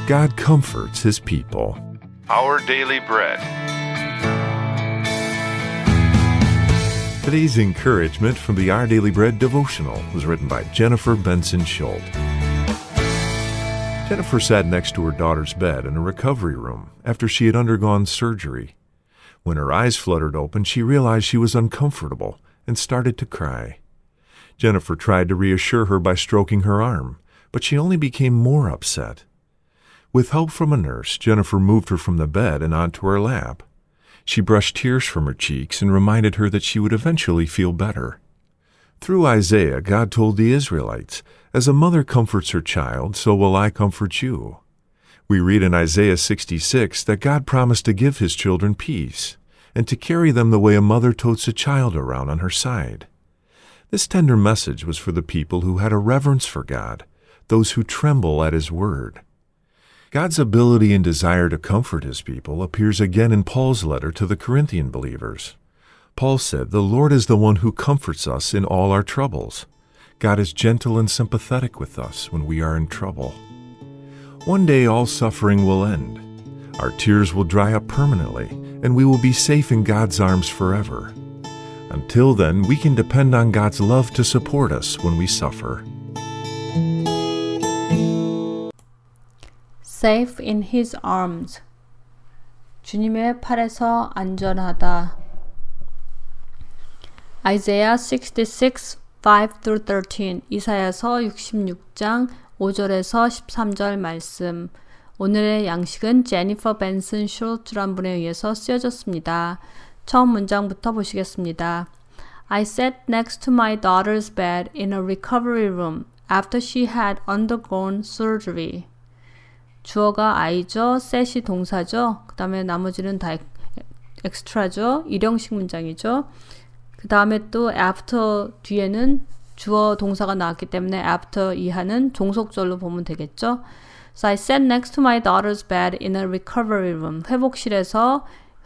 God comforts His people. Our Daily Bread. Today's encouragement from the Our Daily Bread devotional was written by Jennifer Benson Schultz. Jennifer sat next to her daughter's bed in a recovery room after she had undergone surgery. When her eyes fluttered open, she realized she was uncomfortable and started to cry. Jennifer tried to reassure her by stroking her arm, but she only became more upset. With help from a nurse, Jennifer moved her from the bed and onto her lap. She brushed tears from her cheeks and reminded her that she would eventually feel better. Through Isaiah, God told the Israelites, "As a mother comforts her child, so will I comfort you." We read in Isaiah 66 that God promised to give His children peace and to carry them the way a mother totes a child around on her side. This tender message was for the people who had a reverence for God, those who tremble at His word. God's ability and desire to comfort His people appears again in Paul's letter to the Corinthian believers. Paul said, "The Lord is the one who comforts us in all our troubles." God is gentle and sympathetic with us when we are in trouble. One day all suffering will end. Our tears will dry up permanently, and we will be safe in God's arms forever. Until then, we can depend on God's love to support us when we suffer. Safe in His arms. 주님의 팔에서 안전하다. Isaiah 66, 5-13 이사야서 66장 5절에서 13절 말씀. 오늘의 양식은 제니퍼 벤슨 슐트란 분에 의해서 쓰여졌습니다. 처음 문장부터 보시겠습니다. I sat next to my daughter's bed in a recovery room after she had undergone surgery. 주어가 I죠. set이 동사죠. 그 다음에 나머지는 다 엑스트라죠. 일형식 문장이죠. 그 다음에 또 after 뒤에는 주어 동사가 나왔기 때문에 after 이하는 종속절로 보면 되겠죠. So I sat next to my daughter's bed in a recovery room.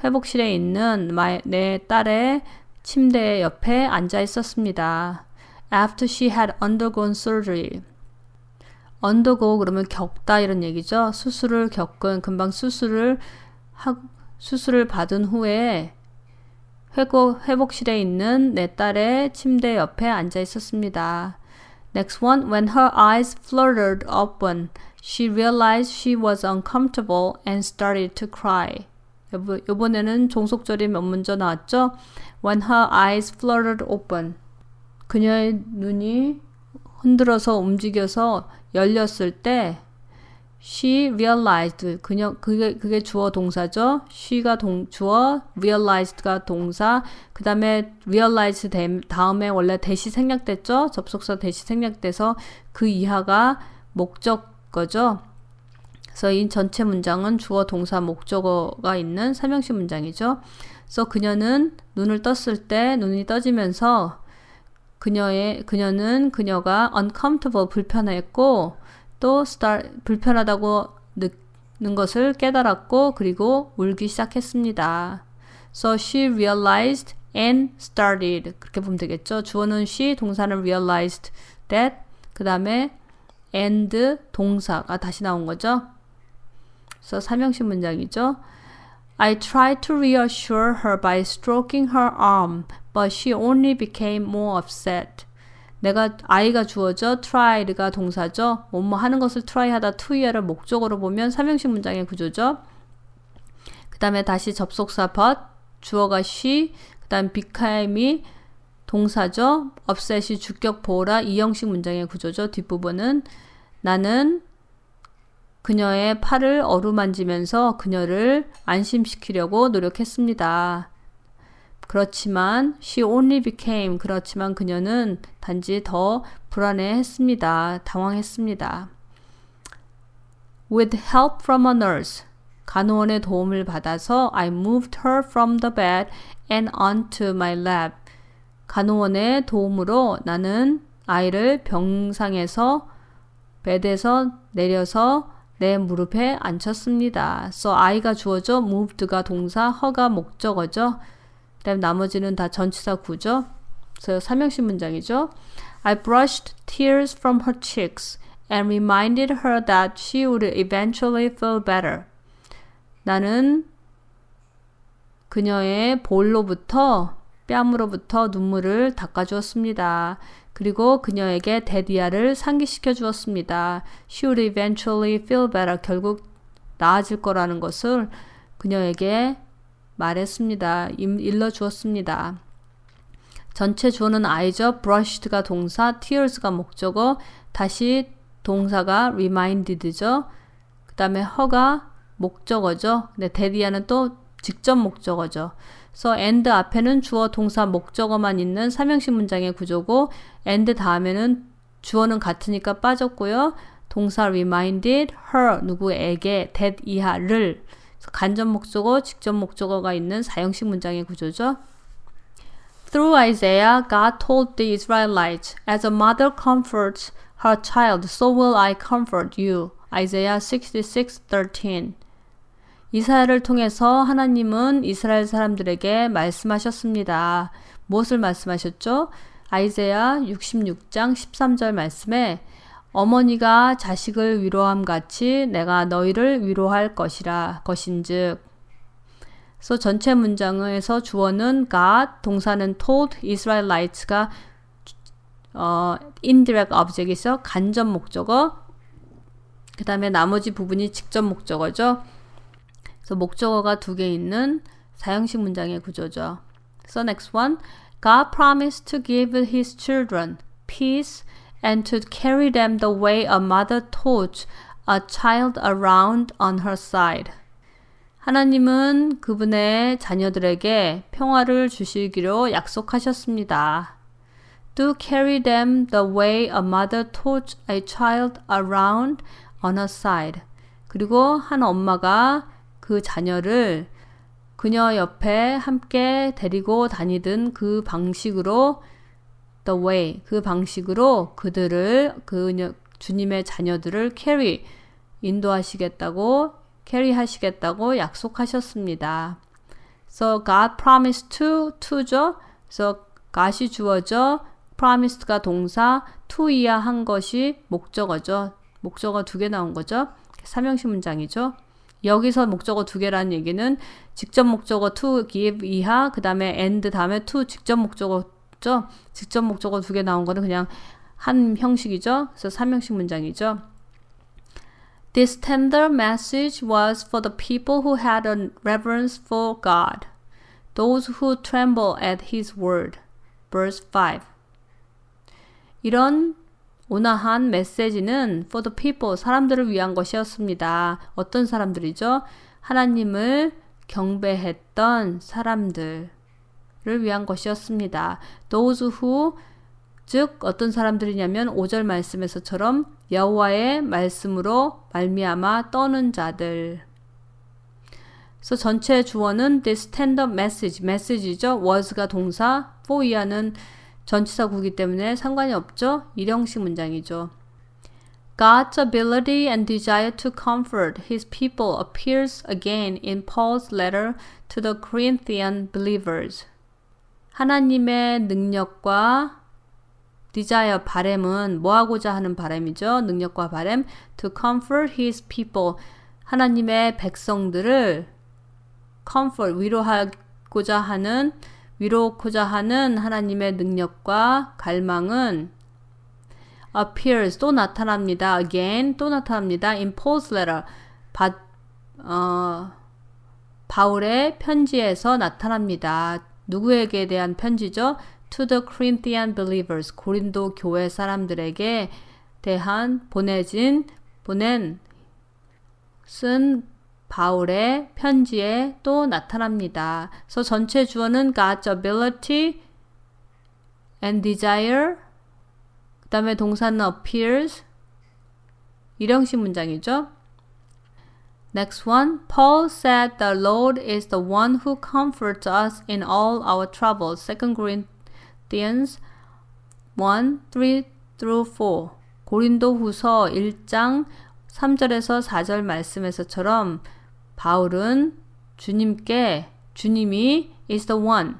회복실에 있는 내 딸의 침대 옆에 앉아 있었습니다. After she had undergone surgery. undergo 그러면 겪다 이런 얘기죠. 수술을 겪은 금방 수술을 받은 후에 회복실에 있는 내 딸의 침대 옆에 앉아 있었습니다. Next one, when her eyes fluttered open, she realized she was uncomfortable and started to cry. 이번에는 종속절이 몇 문제 나왔죠? When her eyes fluttered open. 그녀의 눈이 흔들어서 움직여서 열렸을 때 she realized 그게 주어 동사죠. she가 주어, realized가 동사. 그 다음에 realize 다음에 원래 대시 생략됐죠. 접속사 대시 생략돼서 그 이하가 목적어죠. 그래서 이 전체 문장은 주어, 동사, 목적어가 있는 삼형식 문장이죠. 그래서 그녀는 눈을 떴을 때 눈이 떠지면서 그녀가 uncomfortable 불편했고 또 불편하다고 느끼는 것을 깨달았고 그리고 울기 시작했습니다. So she realized and started. 그렇게 보면 되겠죠. 주어는 she, 동사는 realized that. 그 다음에 and 동사가 다시 나온 거죠. 그래서 삼형식 문장이죠. I tried to reassure her by stroking her arm, but she only became more upset. I가 주어죠. try가 동사죠. 뭐뭐 하는 것을 try하다 to야를 목적으로 보면 삼형식 문장의 구조죠. 그 다음에 다시 접속사 but, 주어가 she, 그 다음 became이 동사죠. upset이 주격 보호라 이형식 문장의 구조죠. 뒷부분은 나는 그녀의 팔을 어루만지면서 그녀를 안심시키려고 노력했습니다. 그렇지만 그렇지만 그녀는 단지 더 불안해했습니다. 당황했습니다. With help from a nurse, 간호원의 도움을 받아서 I moved her from the bed and onto my lap. 간호원의 도움으로 나는 아이를 병상에서 베드에서 내려서 내 무릎에 앉혔습니다. So I가 주어죠. moved가 동사, her가 목적어죠. 그다음 나머지는 다 전치사 구죠. 그래서 삼형식 문장이죠. I brushed tears from her cheeks and reminded her that she would eventually feel better. 나는 그녀의 볼로부터 뺨으로부터 눈물을 닦아주었습니다. 그리고 그녀에게 데디아를 상기시켜 주었습니다. She would eventually feel better. 결국 나아질 거라는 것을 그녀에게 말했습니다. 일러주었습니다. 전체 주어는 I죠. brushed가 동사, tears가 목적어, 다시 동사가 reminded죠. 그 다음에 her가 목적어죠. 근데 데디아는 또 직접 목적어죠. So and 앞에는 주어, 동사, 목적어만 있는 삼형식 문장의 구조고 and 다음에는 주어는 같으니까 빠졌고요. 동사 reminded her 누구에게 that 이하를 간접 목적어, 직접 목적어가 있는 사형식 문장의 구조죠. Through Isaiah, God told the Israelites, As a mother comforts her child, so will I comfort you. Isaiah 66:13. 이사야를 통해서 하나님은 이스라엘 사람들에게 말씀하셨습니다. 무엇을 말씀하셨죠? 아이사야 66장 13절 말씀에 어머니가 자식을 위로함 같이 내가 너희를 위로할 것인즉. 그래서 전체 문장에서 주어는 God, 동사는 told, Israelites가 indirect object이죠. 간접 목적어. 그 다음에 나머지 부분이 직접 목적어죠. 그래서 목적어가 두 개 있는 사형식 문장의 구조죠. So next one. God promised to give his children peace and to carry them the way a mother totes a child around on her side. 하나님은 그분의 자녀들에게 평화를 주시기로 약속하셨습니다. To carry them the way a mother totes a child around on her side. 그리고 한 엄마가 그 자녀를 그녀 옆에 함께 데리고 다니던 그 방식으로 the way, 그 방식으로 그들을 주님의 자녀들을 캐리하시겠다고 약속하셨습니다. So God promised to죠. So God이 주어져, promised가 동사, to 이하 한 것이 목적어죠. 목적어 두 개 나온 거죠. 삼형식 문장이죠. 여기서 목적어 두 개라는 얘기는 직접 목적어 to give 이하, 그 다음에 and 다음에 to 직접 목적어죠. 직접 목적어 두 개 나온 거는 그냥 한 형식이죠. 그래서 삼형식 문장이죠. This tender message was for the people who had a reverence for God, those who tremble at His word. Verse 5. 이런 온화한 메시지는 for the people, 사람들을 위한 것이었습니다. 어떤 사람들이죠? 하나님을 경배했던 사람들을 위한 것이었습니다. Those who, 즉 어떤 사람들이냐면 5절 말씀에서처럼 여호와의 말씀으로 말미암아 떠는 자들. 그래서 전체 주어는 this tender message죠. was가 동사, for 이하는 전치사구이기 때문에 상관이 없죠. 일형식 문장이죠. God's ability and desire to comfort His people appears again in Paul's letter to the Corinthian believers. 하나님의 능력과 desire, 바램은 뭐하고자 하는 바램이죠. 능력과 바램. To comfort His people. 하나님의 백성들을 comfort, 위로하고자 하는 하나님의 능력과 갈망은 appears, 또 나타납니다. again, 또 나타납니다. in Paul's letter, 바울의 편지에서 나타납니다. 누구에게 대한 편지죠? to the Corinthian believers, 고린도 교회 사람들에게 대한 쓴 바울의 편지에 또 나타납니다. 그래서 전체 주어는 God's ability and desire, 그 다음에 동사는 appears, 일형식 문장이죠. Next one. Paul said the Lord is the one who comforts us in all our troubles. 2 Corinthians 1, 3-4. 고린도 후서 1장 3절에서 4절 말씀에서처럼 바울은 주님이 is the one,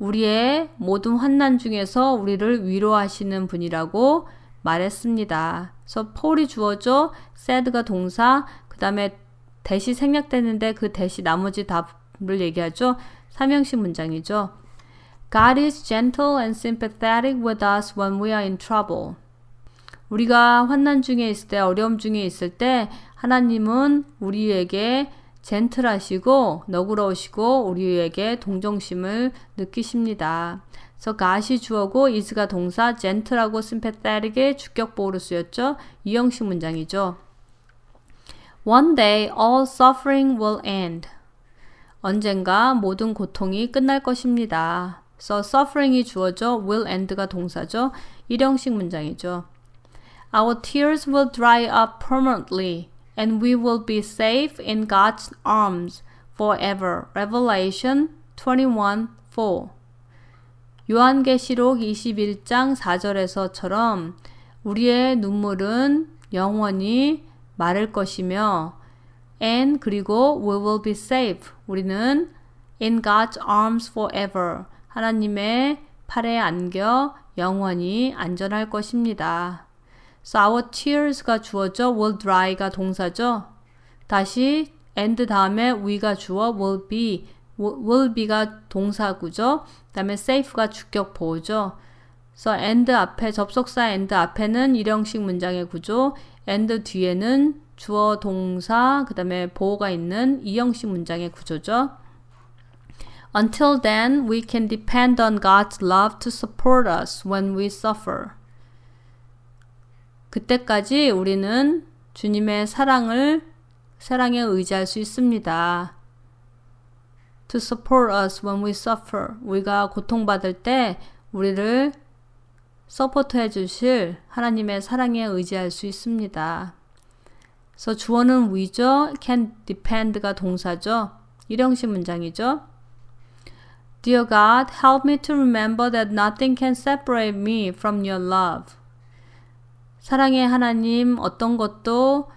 우리의 모든 환난 중에서 우리를 위로하시는 분이라고 말했습니다. 그래서 Paul이 주어죠. sad가 동사, 그 다음에 대시 생략되는데 그 대시 나머지 답을 얘기하죠. 삼형식 문장이죠. God is gentle and sympathetic with us when we are in trouble. 우리가 환난 중에 있을 때, 어려움 중에 있을 때 하나님은 우리에게 젠틀하시고 너그러우시고 우리에게 동정심을 느끼십니다. 그래서 God이 주어고 is가 동사, gentle하고 sympathetic의 주격보호로 쓰였죠. 이형식 문장이죠. One day all suffering will end. 언젠가 모든 고통이 끝날 것입니다. 그래서 suffering이 주어죠. will end가 동사죠. 일형식 문장이죠. Our tears will dry up permanently and we will be safe in God's arms forever. Revelation 21:4. 요한계시록 21장 4절에서처럼 우리의 눈물은 영원히 마를 것이며 and 그리고 we will be safe. 우리는 in God's arms forever. 하나님의 팔에 안겨 영원히 안전할 것입니다. So our tears가 주어죠. will dry가 동사죠. 다시 and 다음에 we가 주어 will be가 동사구죠. 그 다음에 safe가 주격 보호죠. So and 앞에 접속사 and 앞에는 일형식 문장의 구조, and 뒤에는 주어 동사 그 다음에 보호가 있는 이형식 문장의 구조죠. Until then, we can depend on God's love to support us when we suffer. 그때까지 우리는 주님의 사랑에 의지할 수 있습니다. To support us when we suffer. 우리가 고통받을 때 우리를 서포트해 주실 하나님의 사랑에 의지할 수 있습니다. 그래서 주어는 we죠. can depend가 동사죠. 일형식 문장이죠. Dear God, help me to remember that nothing can separate me from your love. 사랑의 하나님, 어떤 것도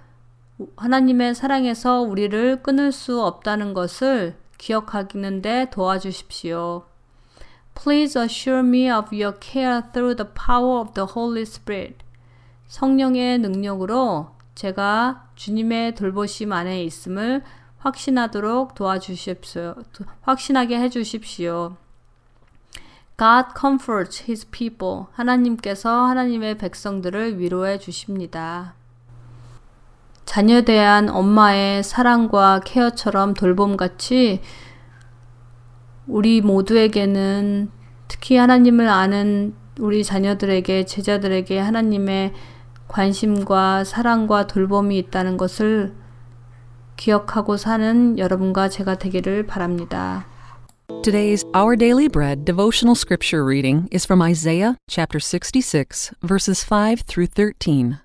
하나님의 사랑에서 우리를 끊을 수 없다는 것을 기억하는데 도와주십시오. Please assure me of your care through the power of the Holy Spirit. 성령의 능력으로 제가 주님의 돌보심 안에 있음을 확신하도록 도와주십시오. 확신하게 해주십시오. God comforts His people. 하나님께서 하나님의 백성들을 위로해 주십니다. 자녀에 대한 엄마의 사랑과 케어처럼 돌봄같이 우리 모두에게는 특히 하나님을 아는 우리 자녀들에게, 제자들에게 하나님의 관심과 사랑과 돌봄이 있다는 것을 기억하고 사는 여러분과 제가 되기를 바랍니다. Today's Our Daily Bread devotional scripture reading is from Isaiah chapter 66, verses 5 through 13.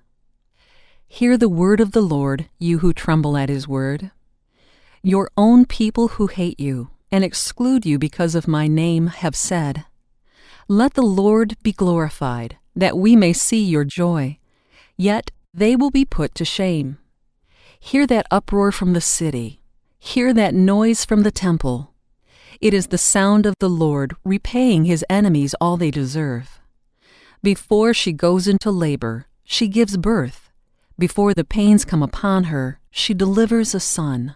Hear the word of the Lord, you who tremble at his word. Your own people who hate you and exclude you because of my name have said, Let the Lord be glorified, that we may see your joy. Yet they will be put to shame. Hear that uproar from the city. Hear that noise from the temple. It is the sound of the Lord repaying his enemies all they deserve. Before she goes into labor, she gives birth. Before the pains come upon her, she delivers a son.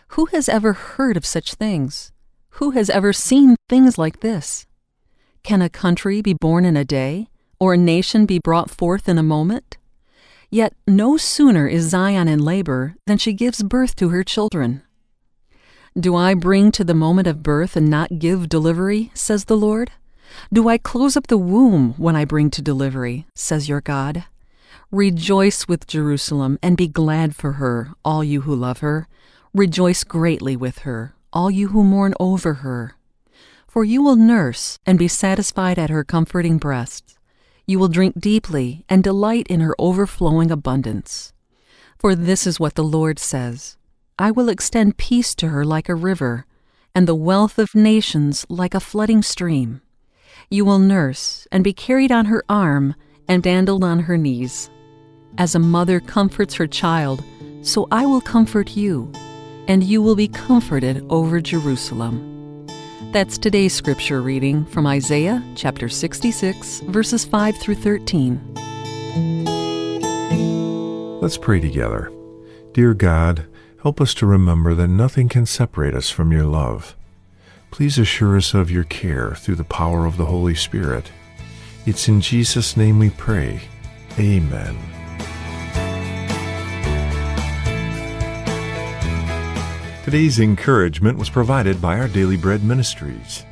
Who has ever heard of such things? Who has ever seen things like this? Can a country be born in a day, or a nation be brought forth in a moment? Yet no sooner is Zion in labor than she gives birth to her children. Do I bring to the moment of birth and not give delivery, says the Lord? Do I close up the womb when I bring to delivery, says your God? Rejoice with Jerusalem and be glad for her, all you who love her. Rejoice greatly with her, all you who mourn over her. For you will nurse and be satisfied at her comforting breasts. You will drink deeply and delight in her overflowing abundance. For this is what the Lord says, I will extend peace to her like a river, and the wealth of nations like a flooding stream. You will nurse and be carried on her arm and dandled on her knees. As a mother comforts her child, so I will comfort you, and you will be comforted over Jerusalem. That's today's scripture reading from Isaiah chapter 66, verses 5 through 13. Let's pray together. Dear God, help us to remember that nothing can separate us from your love. Please assure us of your care through the power of the Holy Spirit. It's in Jesus' name we pray. Amen. Today's encouragement was provided by Our Daily Bread Ministries.